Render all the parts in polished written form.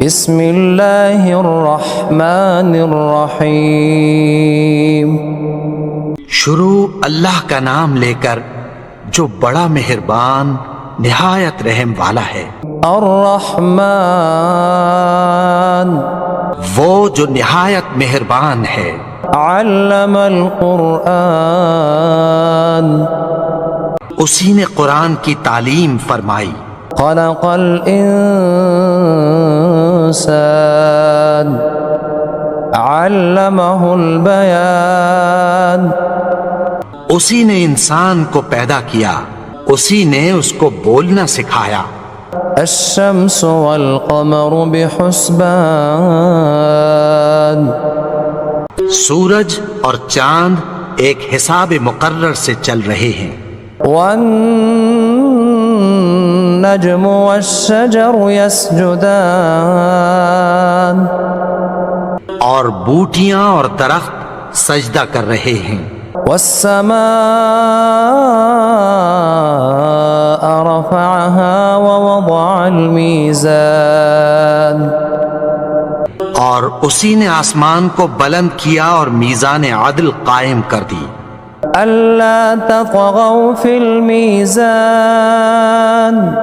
بسم اللہ الرحمن الرحیم شروع اللہ کا نام لے کر جو بڑا مہربان نہایت رحم والا ہے۔ الرحمن وہ جو نہایت مہربان ہے۔ علم القرآن اسی نے قرآن کی تعلیم فرمائی۔ خلق الانسان علمہ البیان اسی نے انسان کو پیدا کیا، اسی نے اس کو بولنا سکھایا۔ الشمس والقمر بحسبان سورج اور چاند ایک حساب مقرر سے چل رہے ہیں۔ والنجم والشجر يسجدان اور بوٹیاں اور درخت سجدہ کر رہے ہیں۔ والسماء رفعها ووضع الميزان اور اسی نے آسمان کو بلند کیا اور میزان عدل قائم کر دی۔ ألا تطغوا في الميزان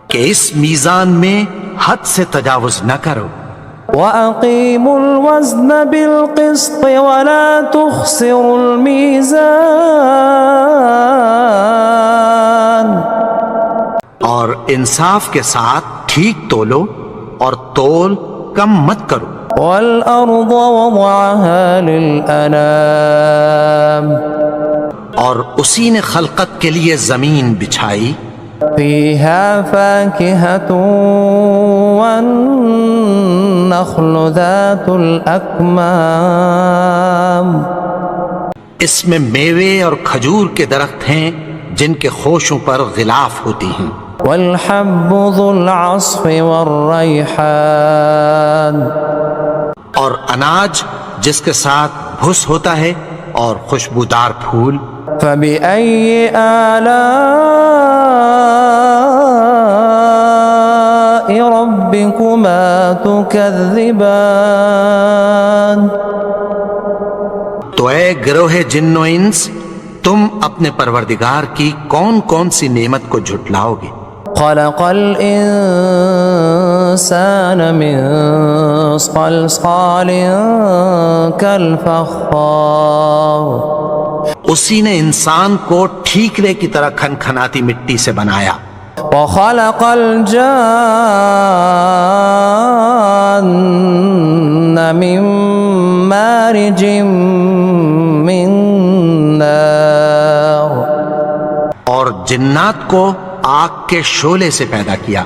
کہ اس میزان میں حد سے تجاوز نہ کرو۔ وأقيموا الوزن بالقسط ولا تخسروا الميزان اور انصاف کے ساتھ ٹھیک تولو اور تول کم مت کرو۔ والأرض وضعها للأنام اور اسی نے خلقت کے لیے زمین بچھائی۔ فيها فاكهة والنخل ذات الأكمام اس میں میوے اور کھجور کے درخت ہیں جن کے خوشوں پر غلاف ہوتی ہیں۔ والحب ذو العصف والريحان اور اناج جس کے ساتھ بھس ہوتا ہے اور خوشبودار پھول۔ فبأي آلاء ربكما تكذبان تو اے گروہ جن و انس، تم اپنے پروردگار کی کون کون سی نعمت کو جھٹلاؤ گے؟ خلق الإنسان من صلصال كالفخار اسی نے انسان کو ٹھیکرے کی طرح کھنکھناتی مٹی سے بنایا۔ وخلق الجان من مارج من نار اور جنات کو آگ کے شعلے سے پیدا کیا۔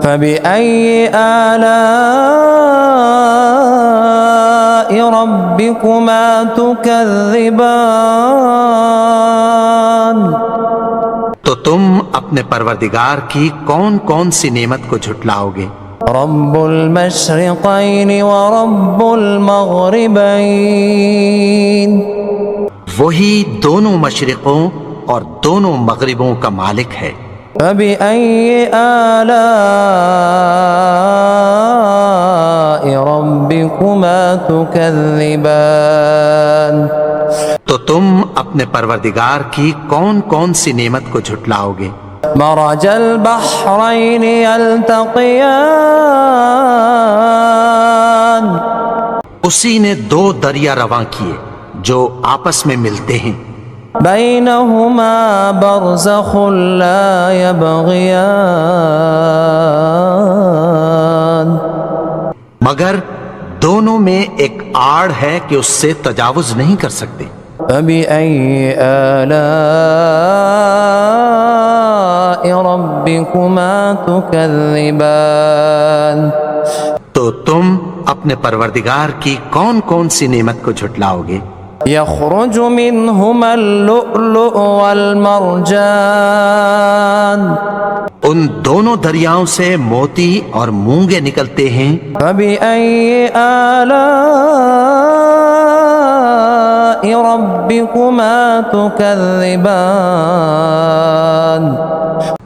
فبأي آلاء ربكما تكذبان تو تم اپنے پروردگار کی کون کون سی نعمت کو جھٹلاؤ گے؟ رب المشرقين ورب المغربين وہی دونوں مشرقوں اور دونوں مغربوں کا مالک ہے۔ فبأي آلاء ربكما تكذبان تو تم اپنے پروردگار کی کون کون سی نعمت کو جھٹلاؤ گے؟ مرج البحرين يلتقيان اسی نے دو دریا رواں کیے جو آپس میں ملتے ہیں۔ بينهما برزخ لا يبغيان مگر دونوں میں ایک آڑ ہے کہ اس سے تجاوز نہیں کر سکتے۔ فبأي آلاء ربكما تكذبان تو تم اپنے پروردگار کی کون کون سی نعمت کو جھٹلاؤ گے؟ يخرج منهما اللؤلؤ والمرجان ان دونوں دریاؤں سے موتی اور مونگے نکلتے ہیں۔ فبأي آلاء ربكما تكذبان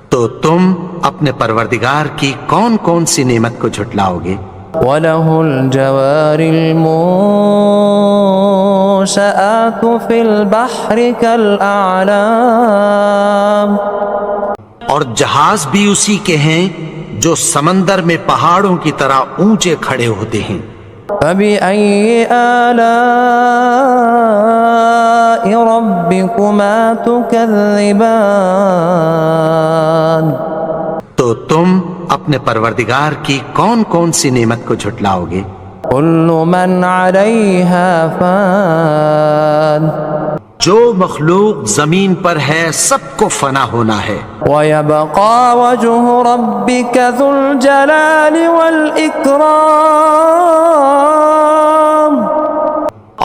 تو تم اپنے پروردگار کی کون کون سی نعمت کو جھٹلاؤ گے؟ وَلَهُ الْجَوَارِ الْمُنشَآتُ فِي الْبَحْرِ كَالْأَعْلَامِ، اور جہاز بھی اسی کے ہیں جو سمندر میں پہاڑوں کی طرح اونچے کھڑے ہوتے ہیں۔ فَبِأَيِّ آلَاءِ رَبِّكُمَا تُكَذِّبَانِ، تو تم اپنے پروردگار کی کون کون سی نعمت کو جھٹلاؤ گے؟ كُلُّ مَنْ عَلَيْهَا فَانٍ، جو مخلوق زمین پر ہے سب کو فنا ہونا ہے، وَيَبْقَى وَجْهُ رَبِّكَ ذُو الْجَلَالِ وَالْإِكْرَامِ،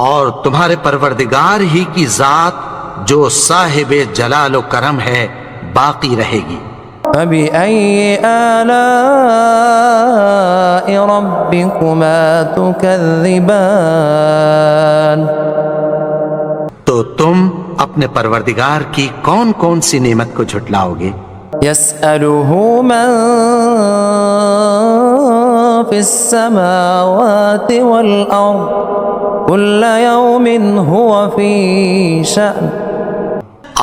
اور تمہارے پروردگار ہی کی ذات جو صاحب جلال و کرم ہے باقی رہے گی۔ فَبِأَيِّ آلَاءِ رَبِّكُمَا تُكَذِّبَانِ، تو تم اپنے پروردگار کی کون کون سی نعمت کو جھٹلاؤ گے؟ يَسْأَلُهُ مَن فِي السَّمَاوَاتِ وَالْأَرْضِ كُلَّ يَوْمٍ هُوَ فِي شَأْنٍ،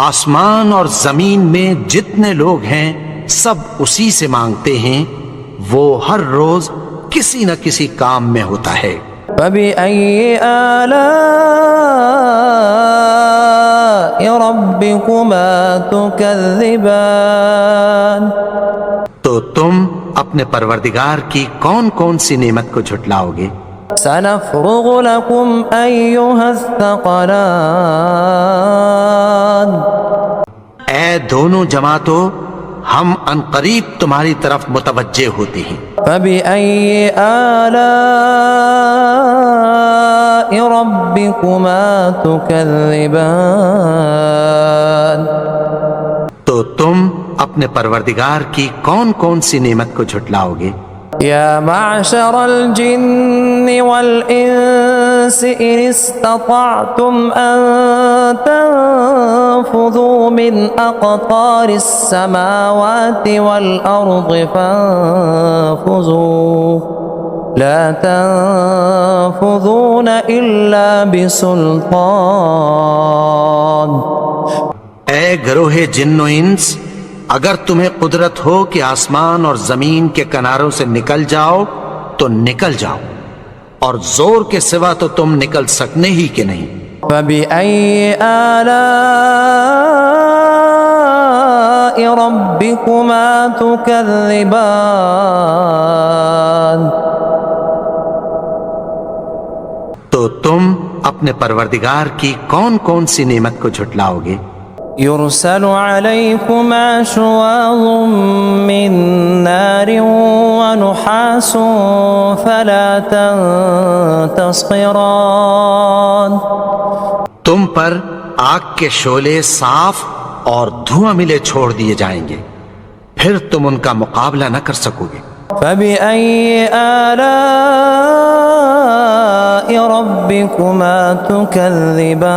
آسمان اور زمین میں جتنے لوگ ہیں سب اسی سے مانگتے ہیں، وہ ہر روز کسی نہ کسی کام میں ہوتا ہے۔ فَبِأَيِّ آلَاءِ رَبِّكُمَا تُكَذِّبَانِ، تو تم اپنے پروردگار کی کون کون سی نعمت کو جھٹلاؤ گے؟ سَنَفْرُغُ لَكُمْ أَيُّهَ الثَّقَلَانِ، اے دونوں جماعتوں، ہم عنقریب تمہاری طرف متوجہ ہوتے ہیں۔ فَبِأَيِّ آلَاءِ رَبِّكُمَا تُكَذِّبَانِ، تو تم اپنے پروردگار کی کون کون سی نعمت کو جھٹلاؤ گے؟ يا معشر الجن والإنس إن استطعتم أن تنفذوا من أقطار السماوات والأرض فانفذوا لا تنفذون إلا بسلطان۔ اے گروہ جن و انس، اگر تمہیں قدرت ہو کہ آسمان اور زمین کے کناروں سے نکل جاؤ تو نکل جاؤ، اور زور کے سوا تو تم نکل سکنے ہی کہ نہیں۔ فَبِأَيِّ آلَاءِ رَبِّكُمَا تُكَذِّبَانِ، تو تم اپنے پروردگار کی کون کون سی نعمت کو جھٹلاؤ گے؟ يرسل عليكما شواظ من نار ونحاس فلا تنتصران، تم پر آگ کے شعلے صاف اور دھواں ملے چھوڑ دیے جائیں گے، پھر تم ان کا مقابلہ نہ کر سکو گے۔ فَبِأَيِّ آلَاءِ رَبِّكُمَا تُكَذِّبَانِ،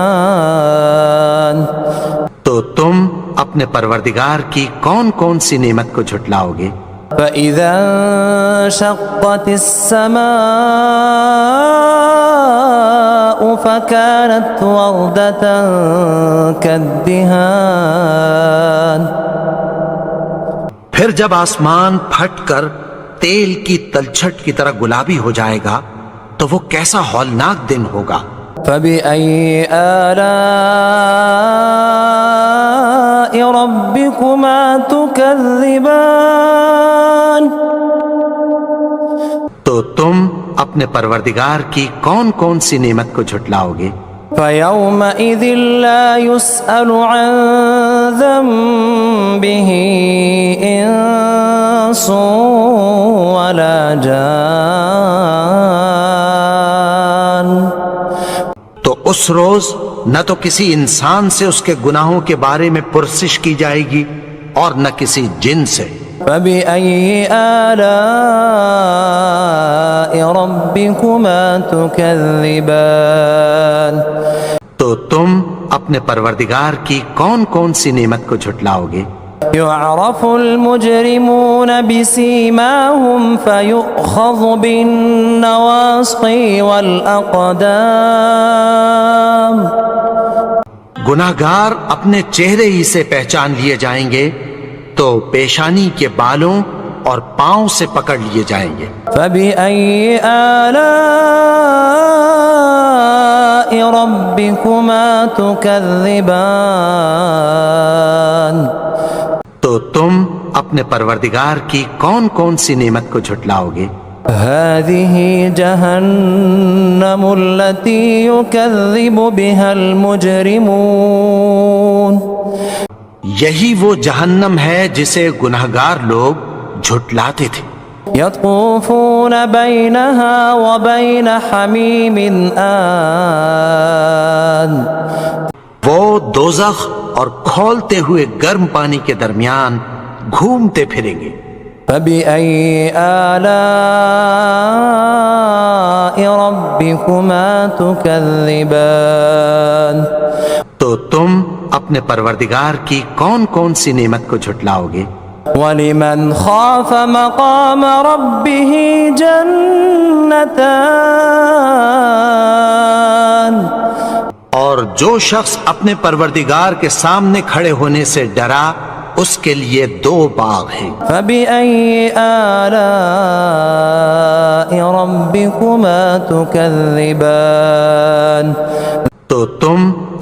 تو تم اپنے پروردگار کی کون کون سی نعمت کو جھٹلاؤ گے؟ فَإِذَا انشَقَّتِ السَّمَاءُ فَكَانَتْ وَرْدَةً كَالدِّهَانِ، پھر جب آسمان پھٹ کر تیل کی تلچھٹ کی طرح گلابی ہو جائے گا تو وہ کیسا ہولناک دن ہوگا۔ فَبِأَيِّ آلَاءِ رَبِّكُمَا تُكَذِّبَانِ، تو تم اپنے پروردگار کی کون کون سی نعمت کو جھٹلاؤ گے؟ فَيَوْمَئِذٍ لَا يُسْأَلُ عَنْ ذَنبِهِ إِنسٌ وَلَا جَانٌ، تو اس روز نہ تو کسی انسان سے اس کے گناہوں کے بارے میں پرسش کی جائے گی اور نہ کسی جن سے۔ فَبِأَيِّ آلَاءِ رَبِّكُمَا تُكَذِّبَانِ، تو تم اپنے پروردگار کی کون کون سی نعمت کو جھٹلاؤ گے؟ يعرف المجرمون بسيماهم فيؤخذ بالنواصي والأقدام گناہگار اپنے چہرے ہی سے پہچان لیے جائیں گے تو پیشانی کے بالوں اور پاؤں سے پکڑ لیے جائیں گے۔ فبأي آلاء ربكما تكذبان تو تم اپنے پروردگار کی کون کون سی نعمت کو جھٹلاؤ گے؟ هذه جهنم التي يكذب بها المجرمون یہی وہ جہنم ہے جسے گناہگار لوگ جھٹلاتے تھے۔ يطوفون بينها وبين حميم آن وہ دوزخ اور کھولتے ہوئے گرم پانی کے درمیان گھومتے پھریں گے۔ فبأي آلاء ربكما تكذبان تو تم اپنے پروردگار کی کون کون سی نعمت کو جھٹلاؤ گے؟ وَلِمَنْ خَافَ مَقَامَ رَبِّهِ جَنَّتَانِ اور جو شخص اپنے پروردگار کے سامنے کھڑے ہونے سے ڈرا اس کے لیے 2 باغ ہیں۔ فَبِأَيِّ آلَاءِ رَبِّكُمَا تُكَذِّبَانِ تو تم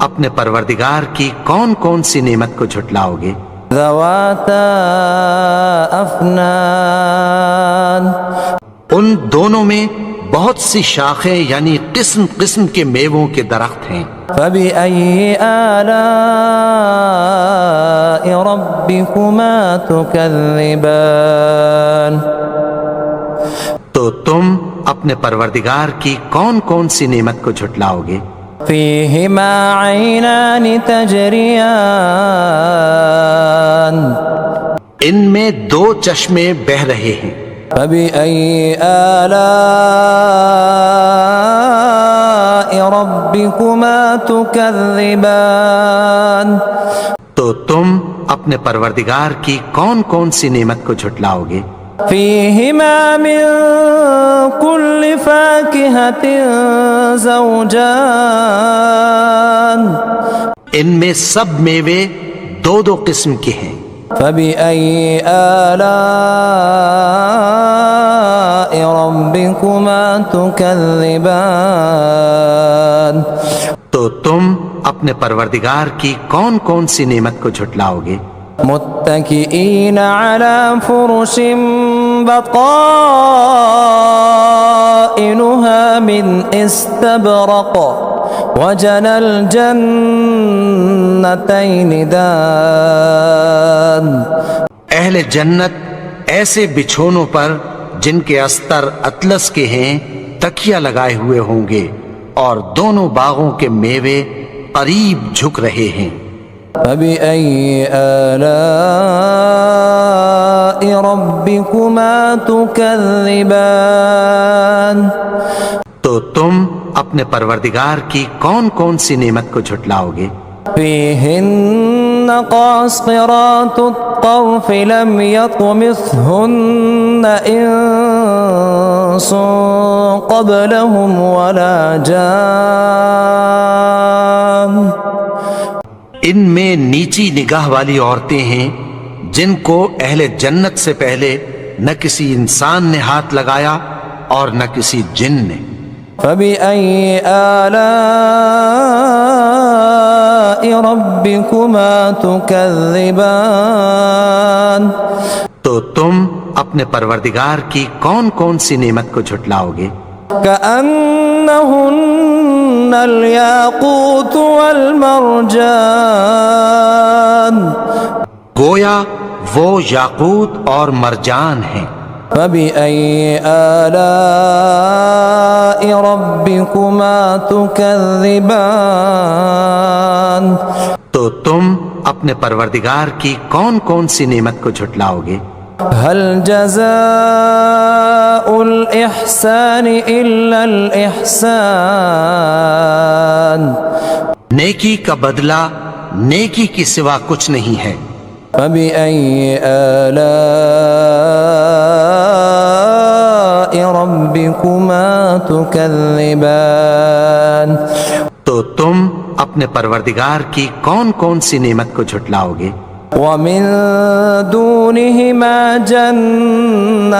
اپنے پروردگار کی کون کون سی نعمت کو جھٹلاؤ گے؟ ذَوَاتَا أَفْنَانٍ ان دونوں میں بہت سی شاخیں یعنی قسم قسم کے میووں کے درخت ہیں۔ فَبِأَيِّ آلَاءِ رَبِّكُمَا تُكَذِّبَانِ تو تم اپنے پروردگار کی کون کون سی نعمت کو جھٹلاؤ گے؟ فِيهِمَا عَيْنَانِ تَجْرِيَانِ ان میں 2 چشمے بہہ رہے ہیں۔ فَبِأَيِّ آلَاءِ رَبِّكُمَا تُكَذِّبَانِ تو تم اپنے پروردگار کی کون کون سی نعمت کو جھٹلاؤ گے؟ فِيهِمَا مِن كُلِّ فَاكِهَةٍ زَوْجَانِ ان میں سب میوے 2 قسم کے ہیں۔ فَبِأَيِّ آلَاءِ رَبِّكُمَا تُكَذِّبَانِ تو تم اپنے پروردگار کی کون کون سی نعمت کو جھٹلاؤ گے؟ متكئين على فرش بطائنها من استبرق وجنى الجنتين دان اہل جنت ایسے بچھونوں پر جن کے استر اطلس کے ہیں تکیہ لگائے ہوئے ہوں گے اور دونوں باغوں کے میوے قریب جھک رہے ہیں۔ فَبِأَيِّ آلَاءِ رَبِّكُمَا تُكَذِّبَانِ تو تم اپنے پروردگار کی کون کون سی نعمت کو جھٹلاؤ گے؟ فِيهِنَّ قَاصِرَاتُ الطَّرْفِ لَمْ يَطْمِثْهُنَّ إِنسٌ قَبْلَهُمْ وَلَا جَانٌّ ان میں نیچی نگاہ والی عورتیں ہیں جن کو اہل جنت سے پہلے نہ کسی انسان نے ہاتھ لگایا اور نہ کسی جن نے۔ فَبِأَيِّ آلَاءِ رَبِّكُمَا تُكَذِّبَانِ تو تم اپنے پروردگار کی کون کون سی نعمت کو جھٹلاؤ گے؟ كأنهن الياقوت والمرجان گویا وہ یاقوت اور مرجان ہیں۔ فَبِأَيِّ آلَاءِ رَبِّكُمَا تُكَذِّبَانِ تو تم اپنے پروردگار کی کون کون سی نعمت کو جھٹلاؤ گے؟ هل جزاء الإحسان إلا الإحسان نیکی کا بدلہ نیکی کی سوا کچھ نہیں ہے۔ فبأي آلاء ربكما تكذبان تو تم اپنے پروردگار کی کون کون سی نعمت کو جھٹلاؤ گے؟ ومن دونهما جنتان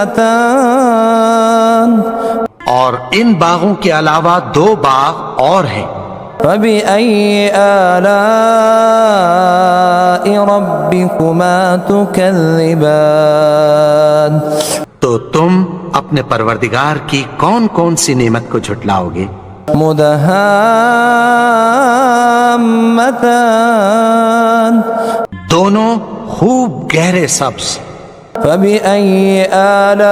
اور ان باغوں کے علاوہ 2 باغ اور ہیں۔ فبأي آلاء ربكما تكذبان تو تم اپنے پروردگار کی کون کون سی نعمت کو جھٹلاؤ گے؟ مدہامتان دونوں خوب گہرے سبز۔ فبأي آلاء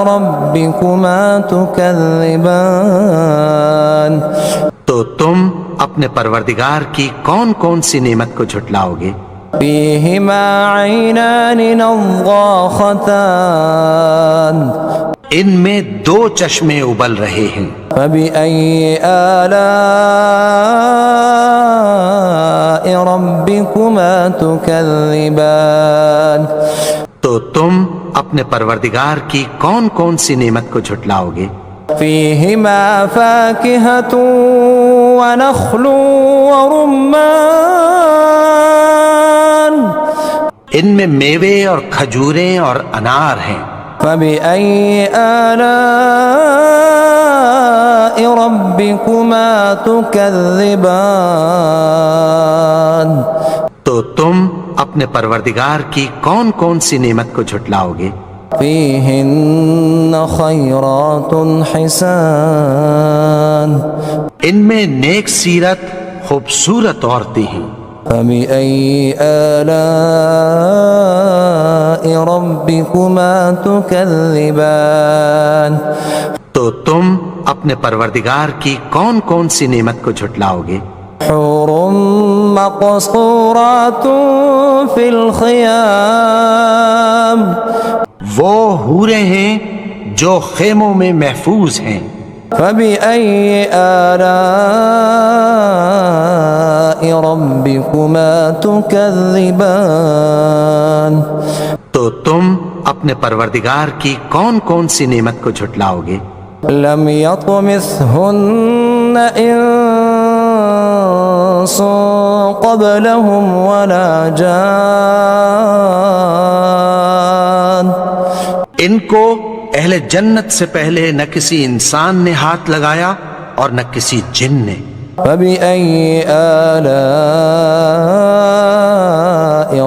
ربكما تكذبان تو تم اپنے پروردگار کی کون کون سی نعمت کو جھٹلاؤ گے؟ فيهما عينان نضاختان ان میں 2 چشمے ابل رہے ہیں۔ فبأي آلاء ربكما تكذبان تو تم اپنے پروردگار کی کون کون سی نعمت کو جھٹلاؤ گے؟ فيهما فاكهة ونخل ورمان ان میں میوے اور کھجوریں اور انار ہیں۔ فبأي آلاء ربكما تكذبان تو تم اپنے پروردگار کی کون کون سی نعمت کو جھٹلاؤ گے؟ فيهن خيرات حسان ان میں نیک سیرت خوبصورت عورتیں ہیں۔ فبأي آلاء ربكما تكذبان تو تم اپنے پروردگار کی کون کون سی نعمت کو جھٹلاؤ گے؟ حور مقصورات في الخيام وہ حوریں ہیں جو خیموں میں محفوظ ہیں۔ فبأي آلاء ربكما تكذبان تو تم اپنے پروردگار کی کون کون سی نعمت کو جھٹلاؤ گے؟ لم يطمثهن إنس قبلهم ولا جان ان کو اہل جنت سے پہلے نہ کسی انسان نے ہاتھ لگایا اور نہ کسی جن نے۔ فبأي آلاء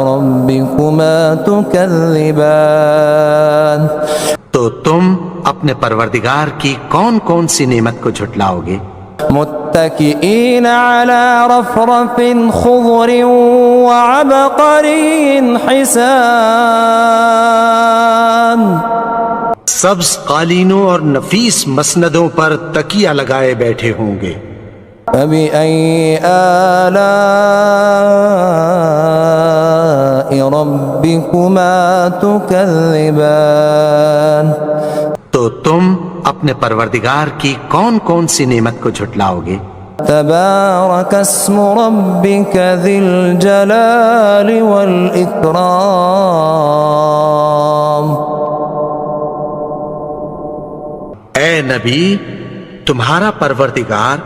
ربكما تكذبان تو تم اپنے پروردگار کی کون کون سی نعمت کو جھٹلاؤ گے؟ متكئين على رفرف خضر وعبقري حسان سبز قالینوں اور نفیس مسندوں پر تکیہ لگائے بیٹھے ہوں گے۔ فبأي آلاء ربكما تكذبان تو تم اپنے پروردگار کی کون کون سی نعمت کو جھٹلاؤ گے؟ تبارك اسم ربك ذي الجلال والإكرام اے نبی، تمہارا پروردگار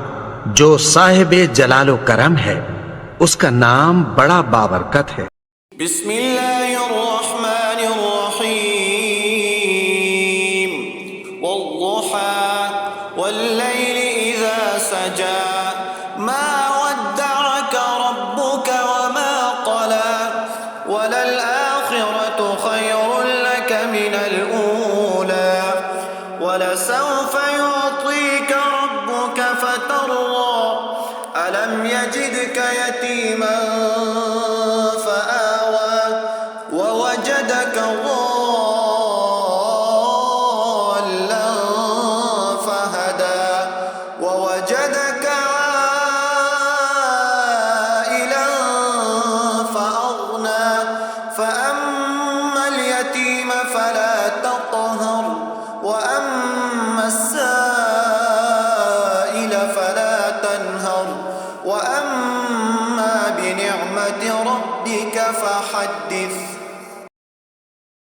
جو صاحب جلال و کرم ہے، اس کا نام بڑا بابرکت ہے۔ بسم اللہ الرحمن الرحیم والضحى واللیل اذا سجى ما ودعك ربك وما قلى وللآخرة خير لك من الأولى ولسوف يعطيك ربك فترضى ألم يجدك يتيما